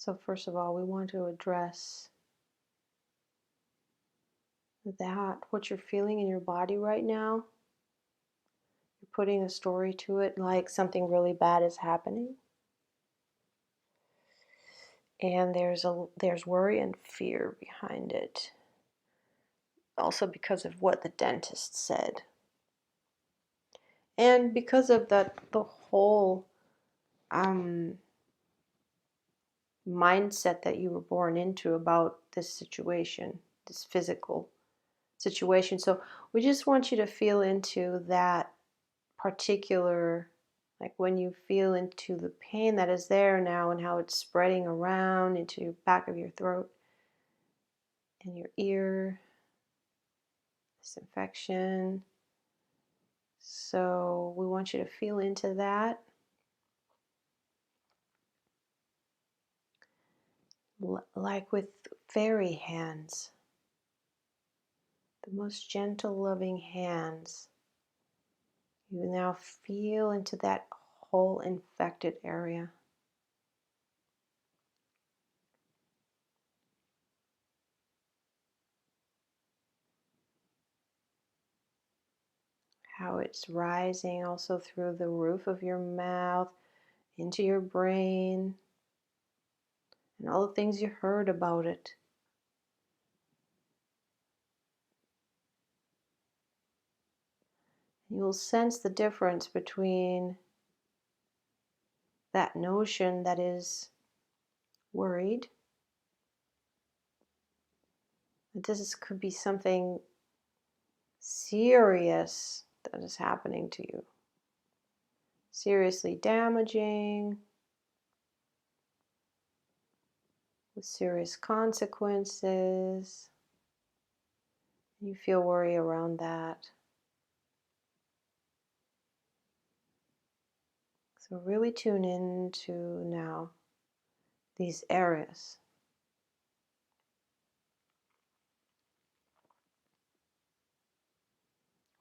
So first of all, we want to address that, what you're feeling in your body right now. You're putting a story to it like something really bad is happening. And there's worry and fear behind it. Also because of what the dentist said. And because of the whole mindset that you were born into about this situation, this physical situation. So we just want you to feel into that particular, like when you feel into the pain that is there now and how it's spreading around into your back of your throat and your ear, this infection. So we want you to feel into that. Like with fairy hands, the most gentle, loving hands. You now feel into that whole infected area. How it's rising also through the roof of your mouth, into your brain, and all the things you heard about it. You will sense the difference between that notion that is worried, that this could be something serious that is happening to you, seriously damaging, with serious consequences. You feel worry around that. So really tune into now these areas.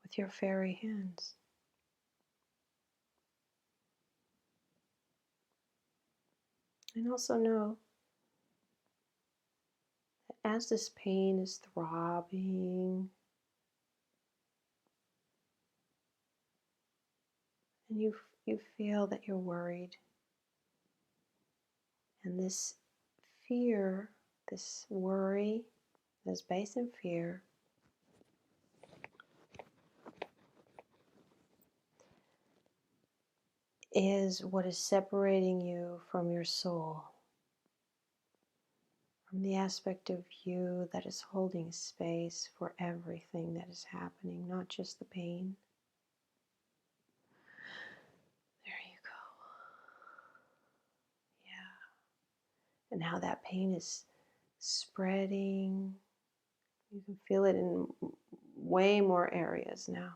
With your fairy hands. And also know that as this pain is throbbing, and you feel that you're worried, and this fear, this worry, this based in fear, is what is separating you from your soul, from the aspect of you that is holding space for everything that is happening, not just the pain. There you go. Yeah. And how that pain is spreading. You can feel it in way more areas now.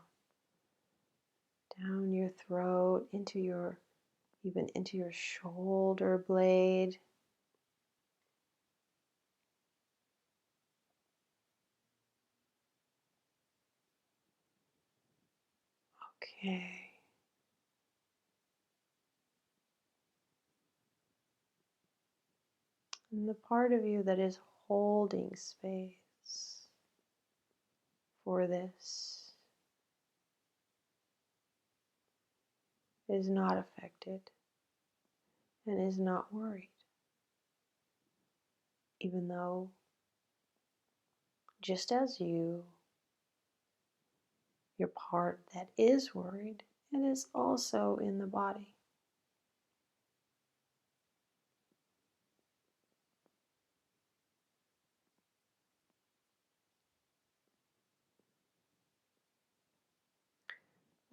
Down your throat, even into your shoulder blade. Okay. And the part of you that is holding space for this is not affected and is not worried. Even though, just as you, your part that is worried, it is also in the body.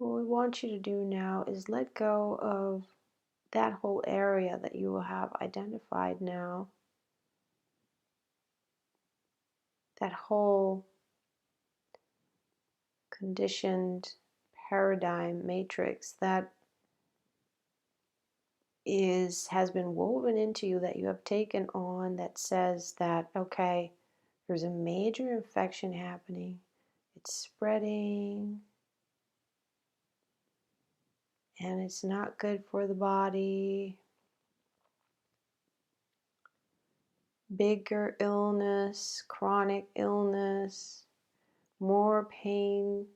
What we want you to do now is let go of that whole area that you will have identified now. That whole conditioned paradigm matrix that has been woven into you, that you have taken on, that says that, okay, there's a major infection happening, it's spreading, and it's not good for the body. bigger illness, chronic illness, more pain,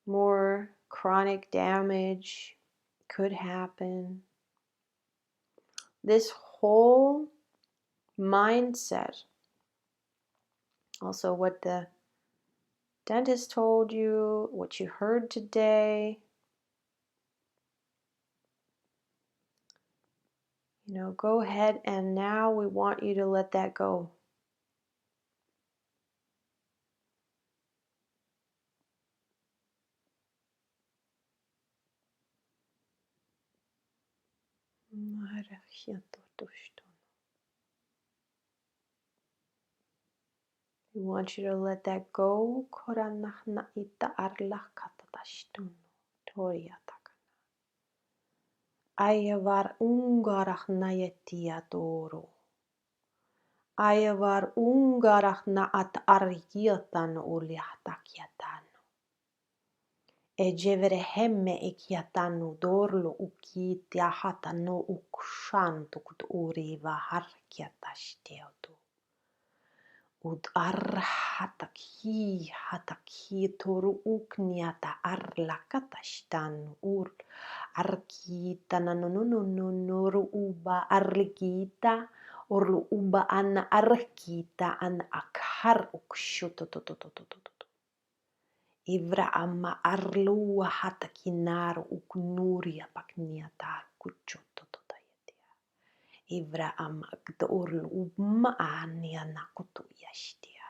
more chronic damage could happen. This whole mindset, also what the dentist told you, what you heard today, go ahead and now we want you to let that go. We want you to let that go. Ayavar ungarach nayetiadoro. Ayavar ungarach na at argiatan uliatakiatan. Ejevere hemme ekiatanu dorlo ukitia hatano ukshantuk uriva harkiatasteotu. Ud hataki toru ukniata arlakatastan ur arkita nanonononoru uba argita orlu uba an arkita an akhar ukshutototototototo. Ivra amma arlua hatakinaru uknuria pakniata kuchotototayetia. Ivra amma orlu ubma ania nakutu yashtia.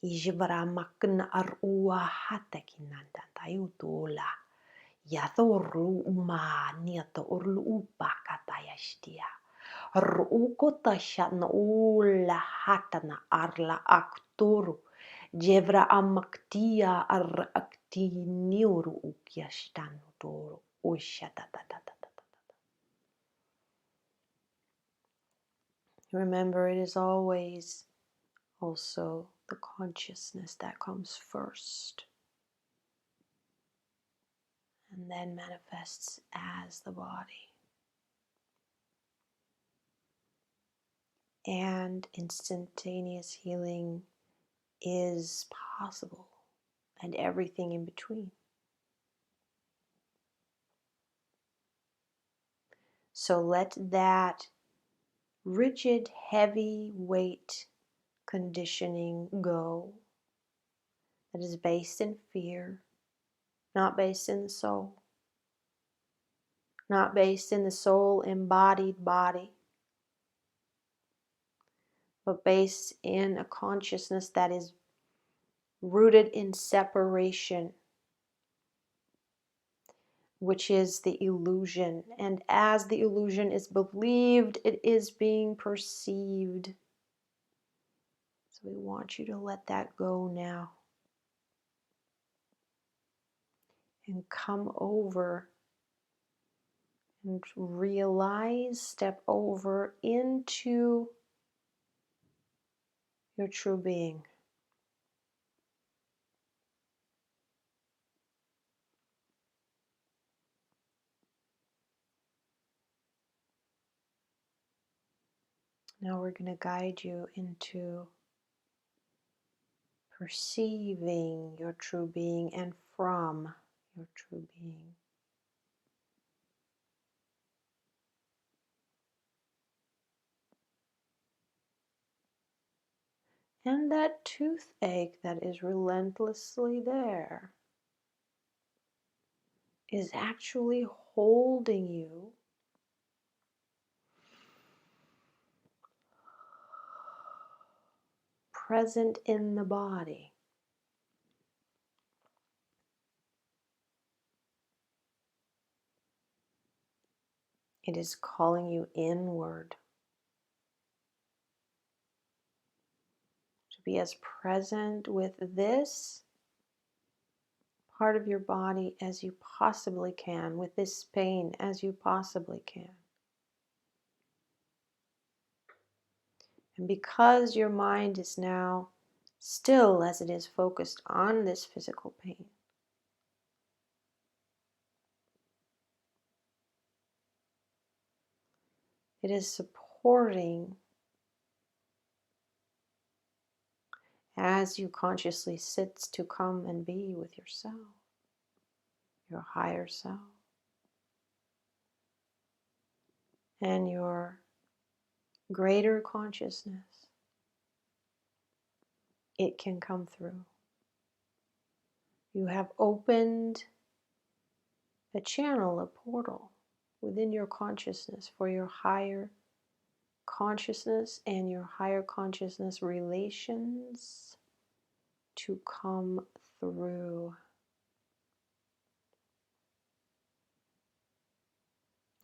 Ijivra makna arua hatakinanda tayutola. Yathorlu uma niata orlu upakata yashtia. Rukotashan ula hatana arla aktoru. Jevra amaktia ar aktiniuru ukiashtanu toro ushatatatata. Remember, it is always also the consciousness that comes first and then manifests as the body. And instantaneous healing is possible, and everything in between. So let that rigid, heavy weight conditioning go that is based in fear, not based in the soul, not based in the soul embodied body, but based in a consciousness that is rooted in separation, which is the illusion. And as the illusion is believed, it is being perceived. So we want you to let that go now. And come over and realize, step over into your true being. Now we're going to guide you into perceiving your true being and from your true being. And that toothache that is relentlessly there is actually holding you present in the body. It is calling you inward to be as present with this part of your body as you possibly can, with this pain as you possibly can. And because your mind is now still as it is focused on this physical pain, it is supporting as you consciously sits to come and be with yourself, your higher self, and your greater consciousness, it can come through. You have opened a channel, a portal within your consciousness for your higher consciousness and your higher consciousness relations to come through.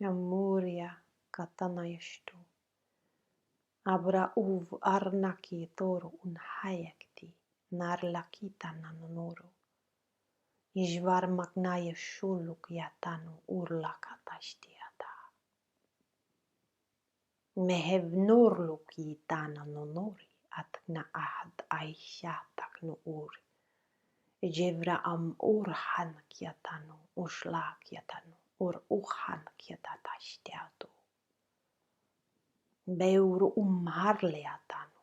Amuria katanayashtu. Abra uv arnaki toro unhayakti. Narlakita nanonoro. Ishvar magnaya shuluk yatanu urlakatashtiata. Mehevnorluki tana nonori atna ahad aisha takno uri. Jevra am urhan kiatanu ushla kiatanu ur uhan kiatatashtiatu. Beur harleatanu.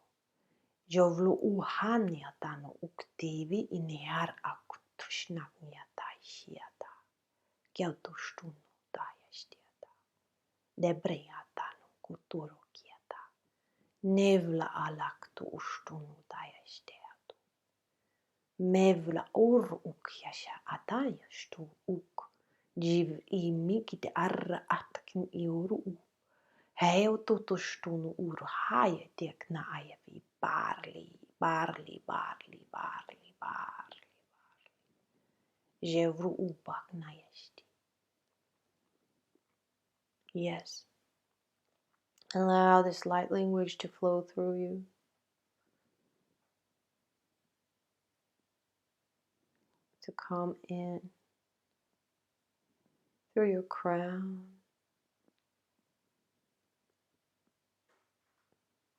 Jovlu uhaniatanu uktivi inihar akutushnagnyatashiata. Kiatustunu dayashtiata. Debreatanu kuturo kiata. Nevla alaktu ustunu dayashtiatu. Mevla ur ukyasha atayashtu uk. Jiv imikit arra atkin iuru. Heo tutustunu ur haya tekna ayavi barley. Jevru ubak nayashti. Yes. Allow this light language to flow through you. To come in through your crown,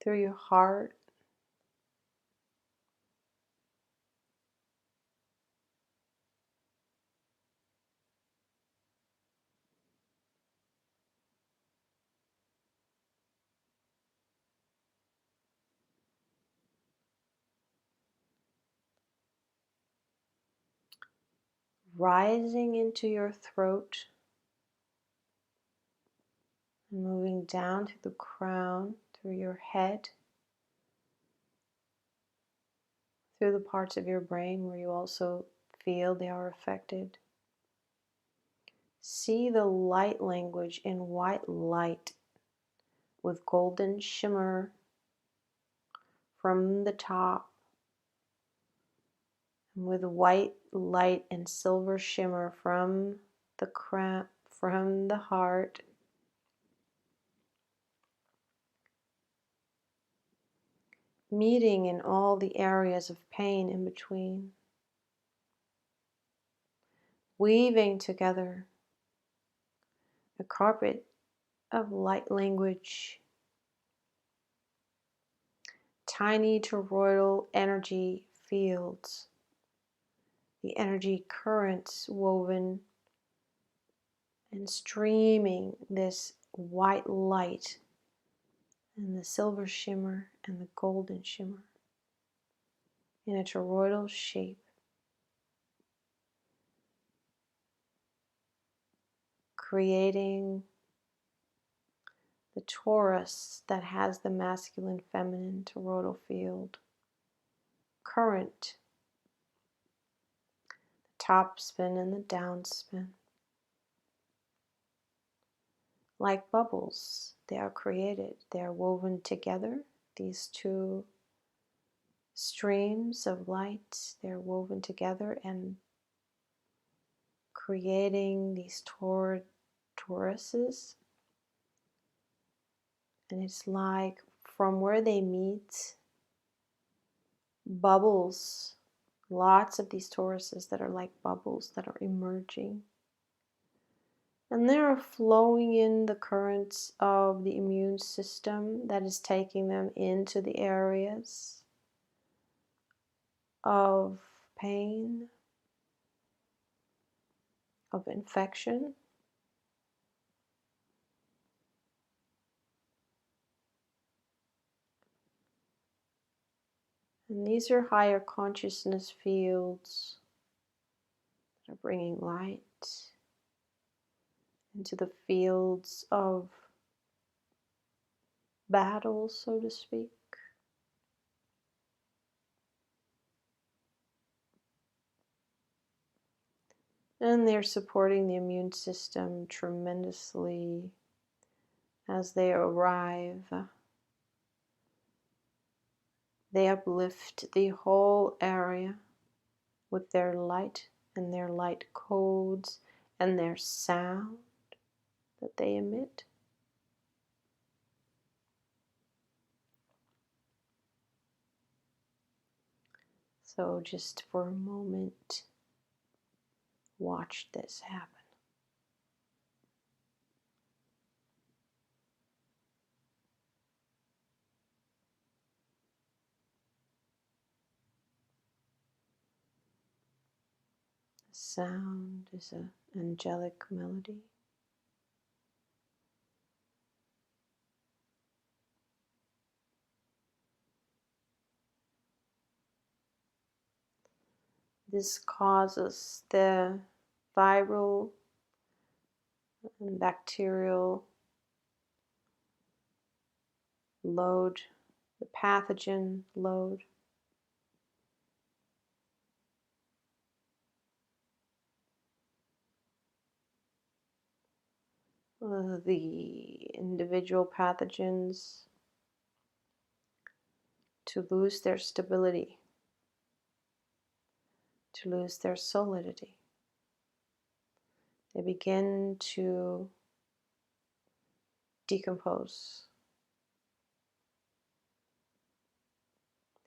through your heart, rising into your throat, and moving down through the crown, through your head, through the parts of your brain where you also feel they are affected. See the light language in white light with golden shimmer from the top, and with white light and silver shimmer from the crown, from the heart. Meeting in all the areas of pain in between, weaving together a carpet of light language, tiny toroidal energy fields, the energy currents woven and streaming this white light and the silver shimmer and the golden shimmer in a toroidal shape, creating the torus that has the masculine feminine toroidal field current, the top spin and the down spin. Like bubbles, they are created, they are woven together, these two streams of light, they're woven together and creating these toruses. And it's like from where they meet, bubbles, lots of these toruses that are like bubbles that are emerging. And they're flowing in the currents of the immune system that is taking them into the areas of pain, of infection. And these are higher consciousness fields that are bringing light into the fields of battle, so to speak. And they're supporting the immune system tremendously as they arrive. They uplift the whole area with their light and their light codes and their sound that they emit. So just for a moment, watch this happen. The sound is an angelic melody. This causes the viral and bacterial load, the pathogen load, the individual pathogens to lose their stability, to lose their solidity. They begin to decompose.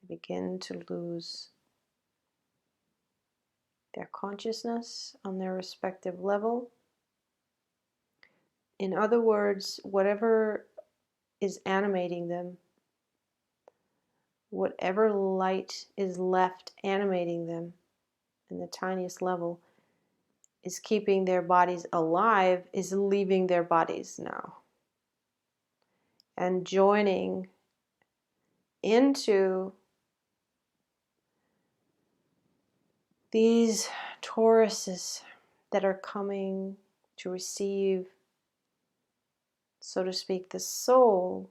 They begin to lose their consciousness on their respective level. In other words, whatever is animating them, whatever light is left animating them in the tiniest level, is keeping their bodies alive, is leaving their bodies now and joining into these Tauruses that are coming to receive, so to speak, the soul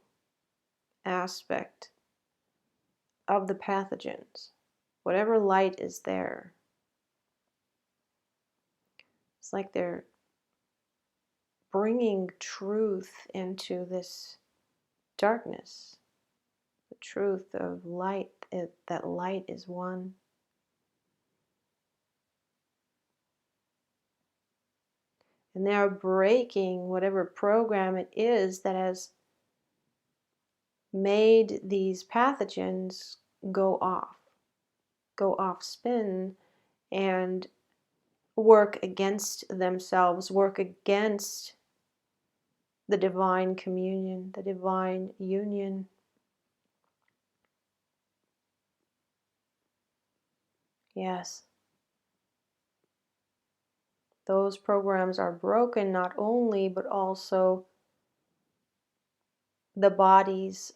aspect of the pathogens. Whatever light is there, it's like they're bringing truth into this darkness. The truth of light, that light is one. And they are breaking whatever program it is that has made these pathogens go off spin, and work against themselves, work against the divine communion, the divine union. Yes. Those programs are broken not only, but also the bodies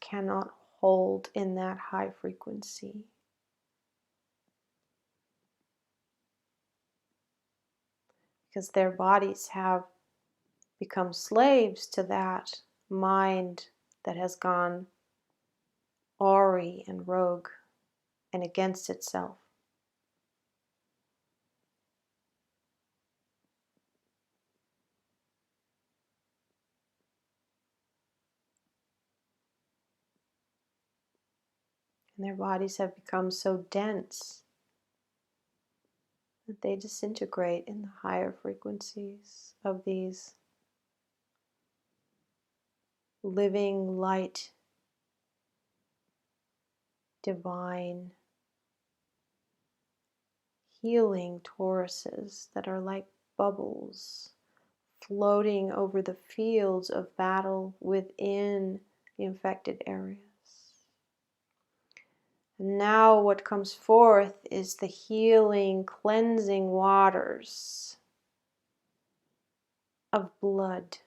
cannot hold in that high frequency. Because their bodies have become slaves to that mind that has gone awry and rogue and against itself. And their bodies have become so dense that they disintegrate in the higher frequencies of these living light, divine, healing Tauruses that are like bubbles floating over the fields of battle within the infected areas. And now what comes forth is the healing, cleansing waters of blood.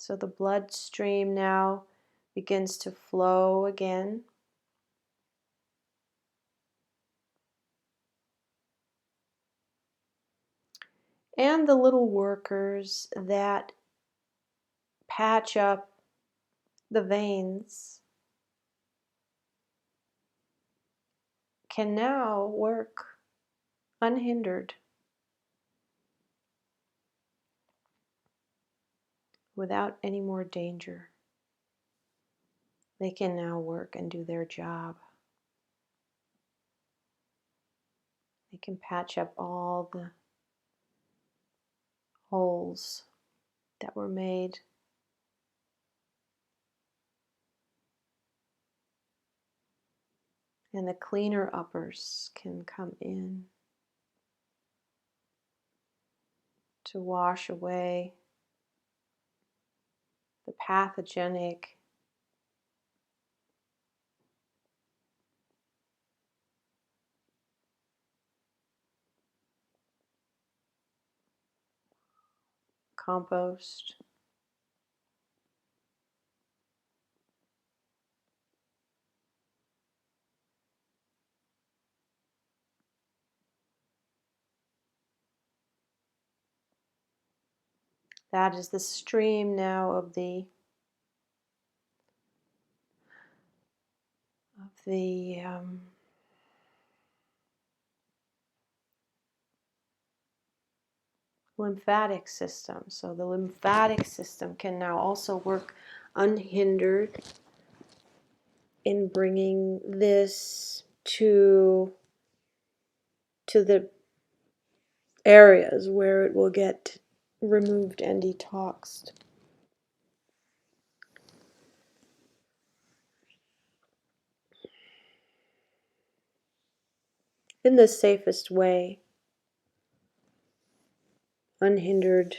So the bloodstream now begins to flow again. And the little workers that patch up the veins can now work unhindered, without any more danger. They can now work and do their job. They can patch up all the holes that were made. And the cleaner uppers can come in to wash away the pathogenic compost. That is the stream now of the lymphatic system. So the lymphatic system can now also work unhindered in bringing this to the areas where it will get removed and detoxed in the safest way, unhindered.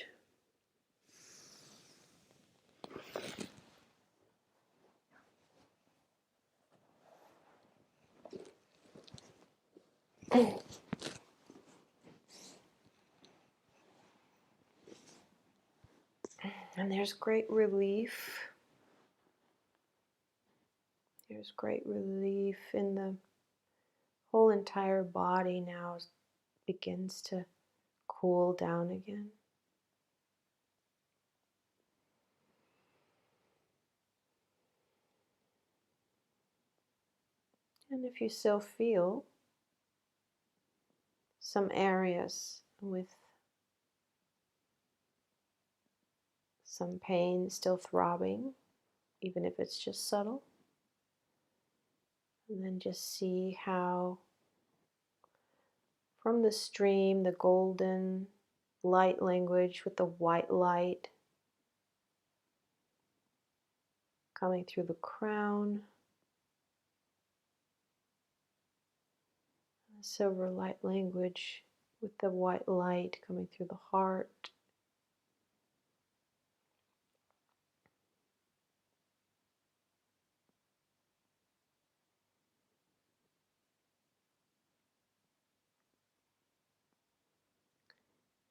And there's great relief. There's great relief in the whole entire body now begins to cool down again. And if you still feel some areas with some pain still throbbing, even if it's just subtle, and then just see how from the stream, the golden light language with the white light coming through the crown, the silver light language with the white light coming through the heart,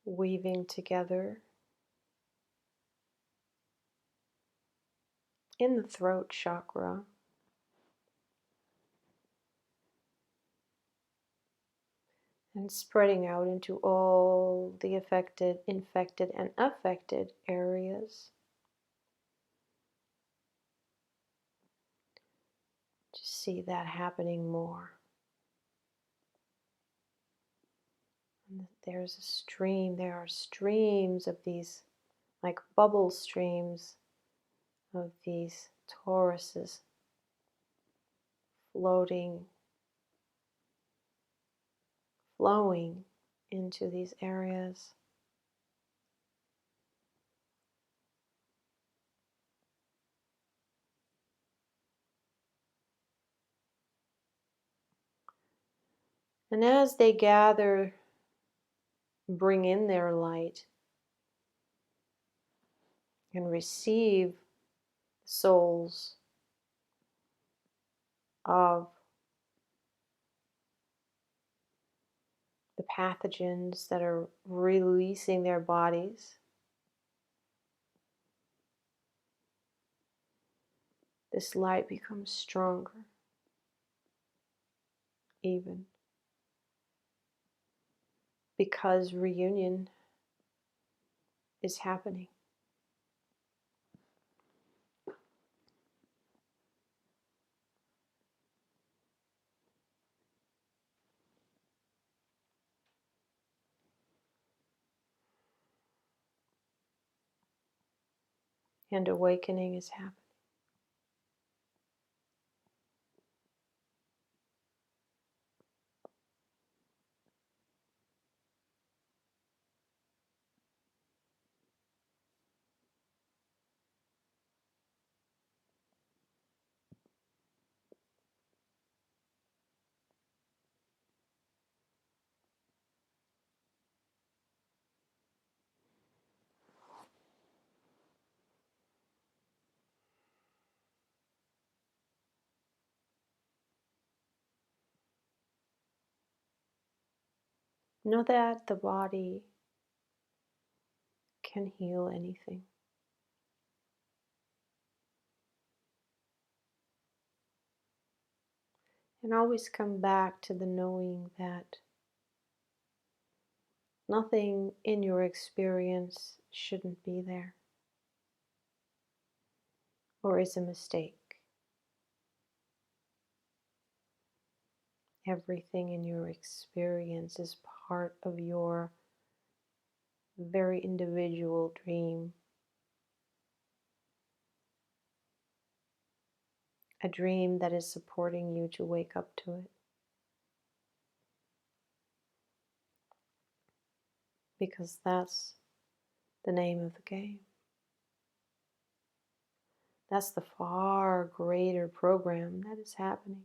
weaving together in the throat chakra, and spreading out into all the affected, infected, and affected areas. Just see that happening more. And there's a stream, there are streams of these, like bubble streams of these toruses floating, flowing into these areas. And as they gather, bring in their light and receive souls of the pathogens that are releasing their bodies, this light becomes stronger, even because reunion is happening. And awakening is happening. Know that the body can heal anything. And always come back to the knowing that nothing in your experience shouldn't be there or is a mistake. Everything in your experience is part of your very individual dream, a dream that is supporting you to wake up to it. Because that's the name of the game. That's the far greater program that is happening.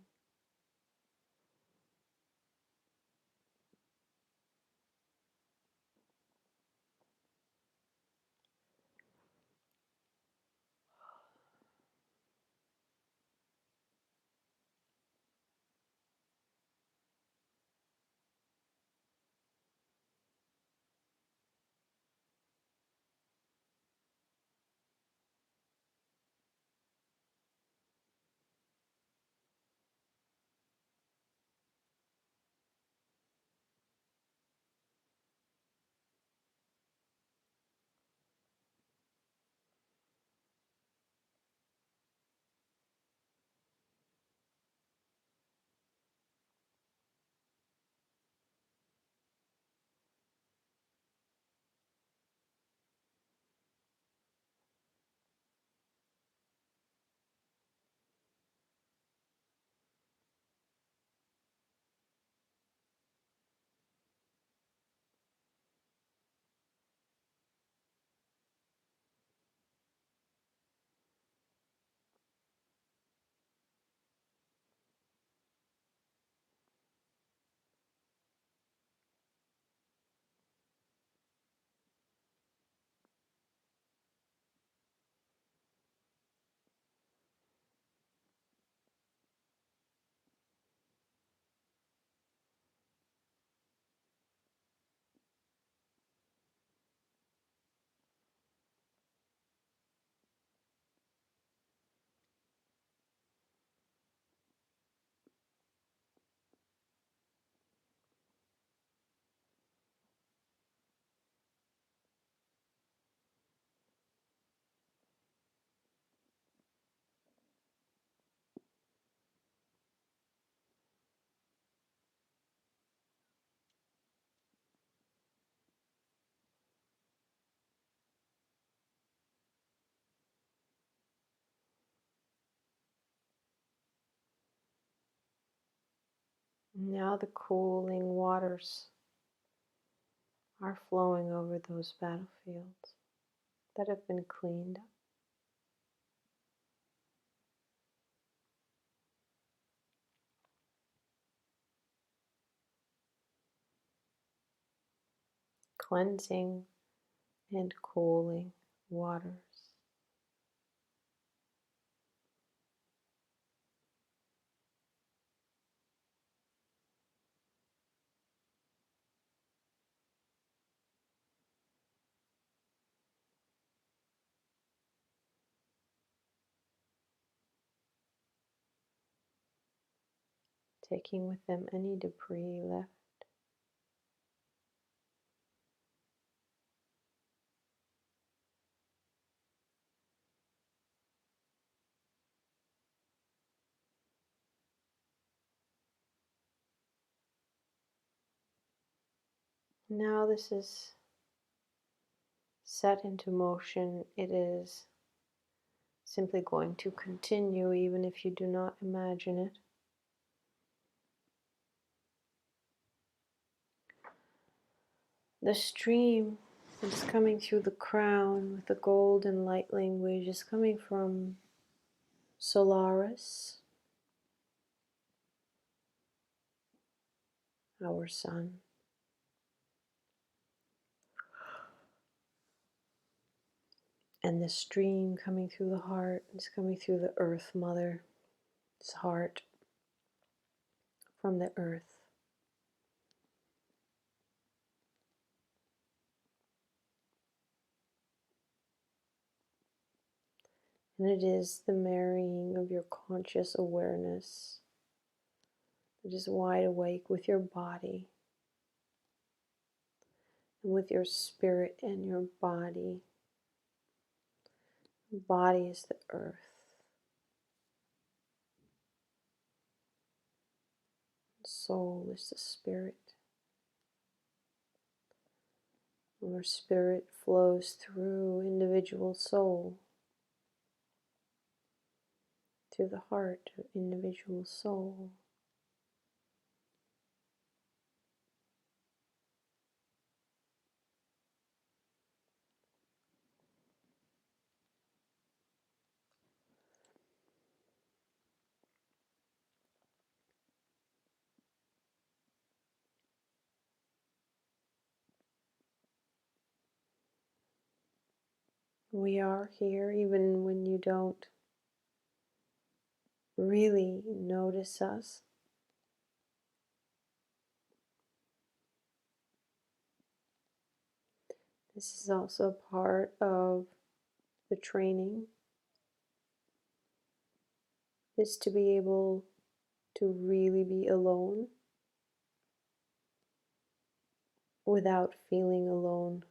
Now the cooling waters are flowing over those battlefields that have been cleaned up. Cleansing and cooling waters. taking with them any debris left. Now this is set into motion. It is simply going to continue even if you do not imagine it. The stream that is coming through the crown with the golden light language is coming from Solaris, our sun. And the stream coming through the heart is coming through the Earth Mother's heart, from the earth. And it is the marrying of your conscious awareness that is wide awake with your body and with your spirit and your body. The body is the earth. The soul is the spirit. And our spirit flows through individual soul, through the heart of individual soul. We are here even when you don't really notice us. This is also part of the training, is to be able to really be alone without feeling alone.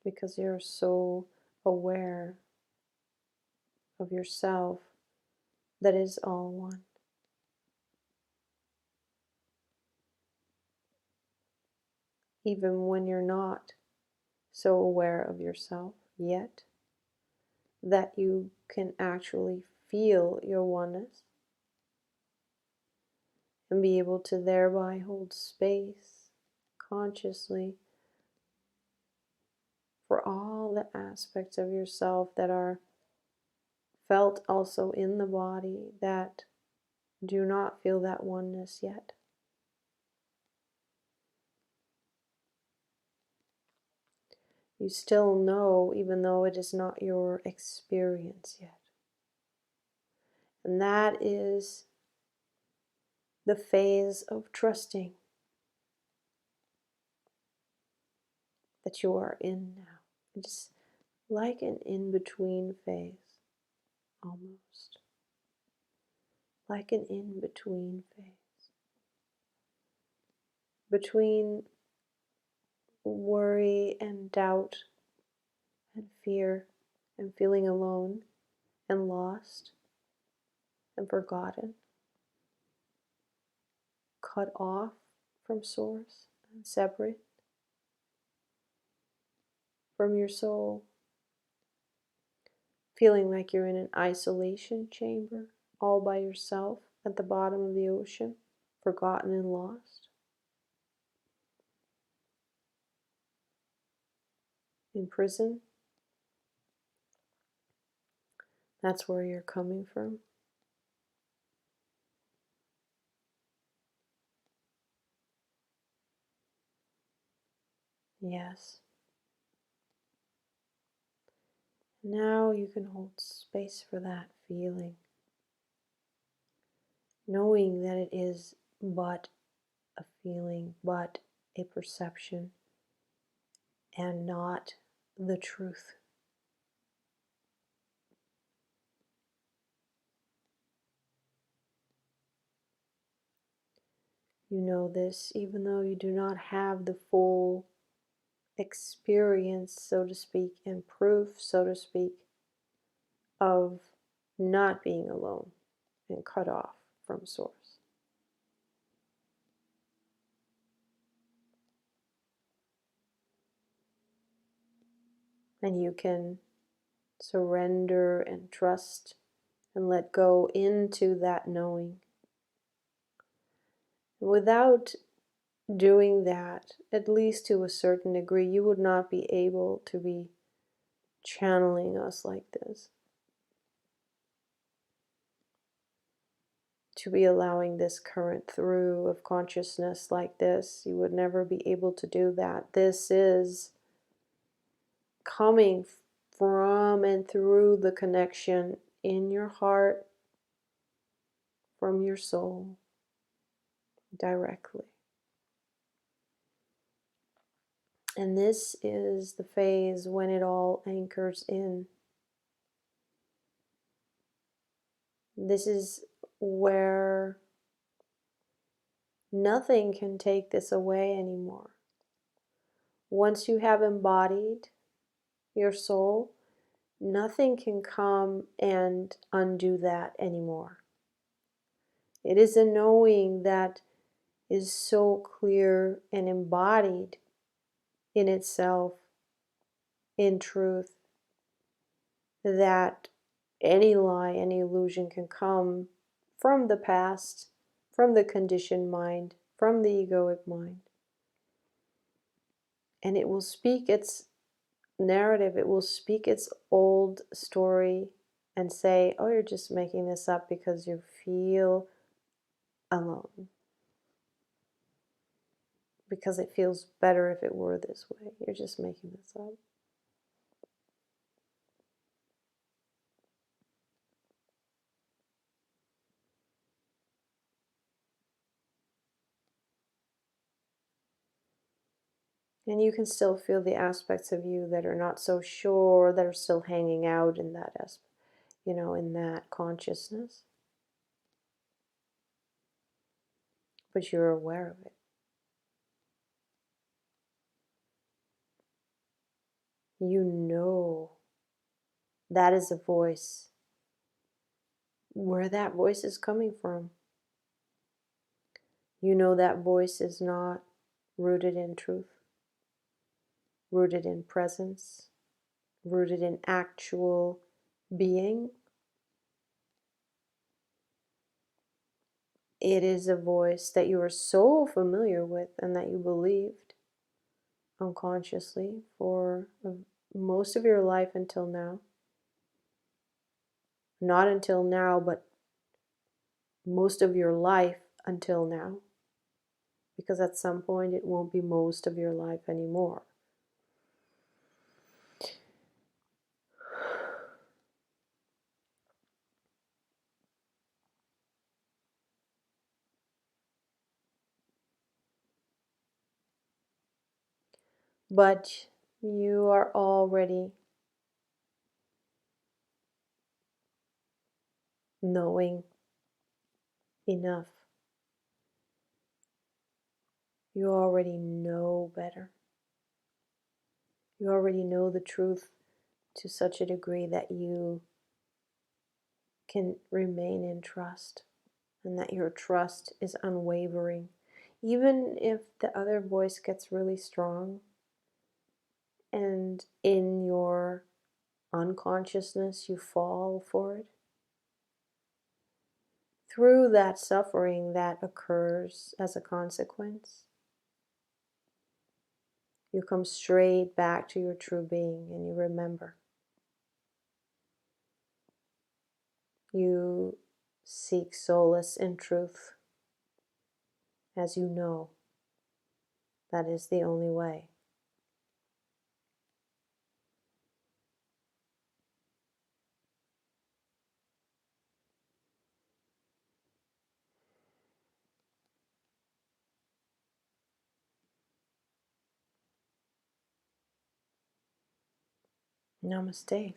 Because you're so aware of yourself that is all one. Even when you're not so aware of yourself yet, that you can actually feel your oneness and be able to thereby hold space consciously for all the aspects of yourself that are felt also in the body that do not feel that oneness yet. You still know, even though it is not your experience yet. And that is the phase of trusting that you are in now. It's like an in-between phase, almost. Like an in-between phase. Between worry and doubt and fear and feeling alone and lost and forgotten, cut off from source and separate from your soul, feeling like you're in an isolation chamber all by yourself at the bottom of the ocean, forgotten and lost, in prison. That's where you're coming from. Yes. Now you can hold space for that feeling, knowing that it is but a feeling, but a perception, and not the truth. You know this even though you do not have the full experience, so to speak, and proof, so to speak, of not being alone and cut off from Source. And you can surrender and trust and let go into that knowing. Without doing that, at least to a certain degree, you would not be able to be channeling us like this. To be allowing this current through of consciousness like this, you would never be able to do that. This is coming from and through the connection in your heart, from your soul, directly. And this is the phase when it all anchors in. This is where nothing can take this away anymore. Once you have embodied your soul, nothing can come and undo that anymore. It is a knowing that is so clear and embodied in itself, in truth, that any lie, any illusion can come from the past, from the conditioned mind, from the egoic mind. And it will speak its narrative, it will speak its old story and say, oh, you're just making this up because you feel alone. Because it feels better if it were this way. You're just making this up. And you can still feel the aspects of you that are not so sure, that are still hanging out in that aspect, in that consciousness. But you're aware of it. You know that is a voice. Where that voice is coming from. You know that voice is not rooted in truth, rooted in presence, rooted in actual being. It is a voice that you are so familiar with and that you believed unconsciously for most of your life until now. Not until now, but most of your life until now. Because at some point it won't be most of your life anymore. But you are already knowing enough. You already know better. You already know the truth to such a degree that you can remain in trust and that your trust is unwavering. Even if the other voice gets really strong and in your unconsciousness you fall for it, through that suffering that occurs as a consequence, you come straight back to your true being and you remember. You seek solace in truth as you know that is the only way. Namaste.